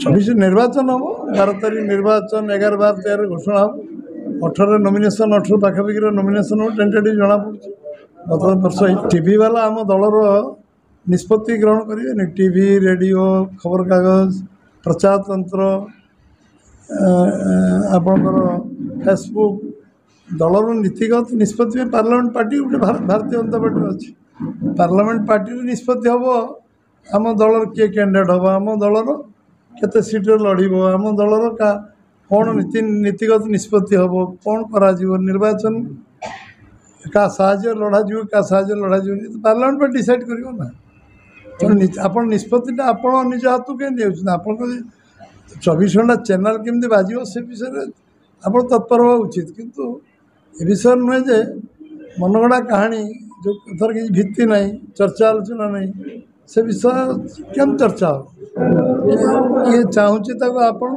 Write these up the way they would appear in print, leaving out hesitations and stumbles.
24 निर्वाचन हम 12 तारीख निर्वाचन 11, 12, 13 घोषणा हम 18 नॉमिनेशन 18 पाखापाखि नॉमिनेशन हो टेंटेटिव जना पड़ी गत वर्ष टीवी वाला आम दलर निष्पत्ति ग्रहण करेंगे टीवी रेडियो खबर कागज प्रचार तंत्र आपणकर फेसबुक दलर नीतिगत निष्पत्ति पार्लियामेंट पार्टी गोटे भारतीय जनता पार्टी अच्छी पार्लियामेंट पार्टी निष्पत्ति हम आम दलर किए कैंडिडेट हम आम दलर केते सीट लड़ब आम दलर का कौन नीतिगत निष्पत्ति हम कौन करा निर्वाचन क्या साहाଯ୍य लड़ा क्या साहाଯ୍य लड़ा तो पार्लियामेंट पर डिसाइड करियो ना आप निष्पत्ति आप निज हाथ के आप 24 घंटा चैनल केमती बाजियो से विषय आप तत्पर हवा उचित किंतु ए विषय नुहे जे मनगढ़ा कहानी जो कथार किसी भित्ति ना चर्चा आलोचना नहीं से विषय केम चर्चा हो ये चाहूँगी आपण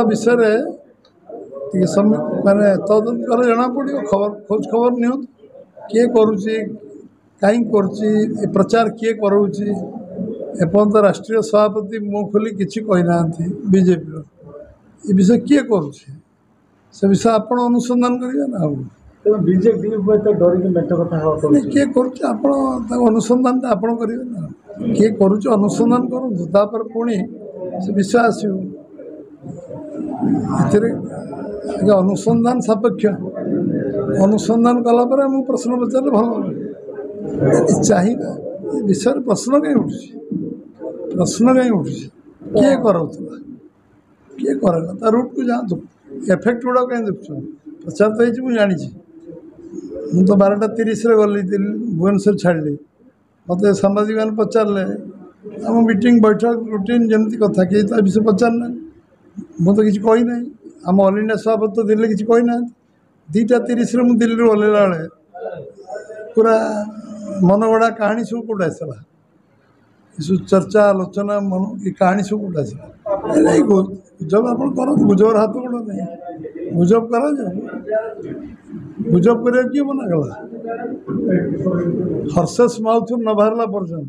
विषय माने तदंत कले जना पड़ो खबर खोज खबर नि किए करुच्ची कहीं कर प्रचार किए करोची एपर्यंत राष्ट्रीय सभापति मुँह खोली किसी कहना बीजेपी ये विषय किए करुच्ची से विषय आप अनुसंधान करेंगे ना बीजेपी डरिक मेट कथा किए कर अनुसंधान आप करेंगे ना किए करुच्च अनुसंधान करूँ पुणी से विषय आसो अनुसंधान सापेक्ष अनुसंधान कलापर मुझे प्रश्न पचारे भल चाहिए विषय प्रश्न कहीं उठुची किए कराला किए करेगा रूट को जातु एफेक्ट गुड़ा कहीं देखुं प्रचार तो ये जानी मुझे तो 12:30 गली भुवनेश्वर छाड़ी मत सांबादिक मैंने पचारे आम मीटिंग बैठक रुटीन जमी कथा किए विषय पचारना मुझे तो किसी कही ना आम ऑल इंडिया सभापति तो दिल्ली किसी कहना 2:30 मुझे दिल्ली ओल्ला बेले पूरा मनगढ़ा कहानी सब कौट आसला सब चर्चा आलोचना मन ये कहानी सब कौट आसला गुजब आप गुजबर हाथ गोड़ नहीं गुजब करा गुजब कर किए मना कला हर्षेस माउथ न बाहरला पर्यटन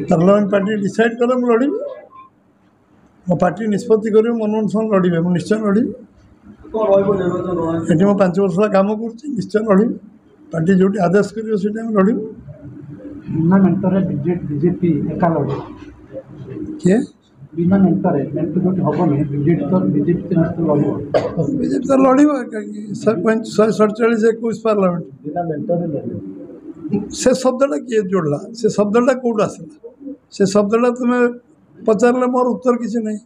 पार्लियामेंट पार्टी डिसाइड कले मुझे लड़ी मो पार्टी निष्पत्ति कर मनमोहन सिंह लड़े मुझे निश्चय लड़ी ये मैं 5 वर्ष कम कर निश्चय लड़ी पार्टी जो आदेश कर लड़ी बिना मेंटर बीजेपी एका लड़े किए बिना मेंटर जो हम बीजेपी तो लड़ 147 21 पार्लियामेंट बिना मेंटर से शब्दटा किए जोड़ला से शब्दटा कौट आसला से शब्दटा तुम्हें पचारे मोर उत्तर किसी नहीं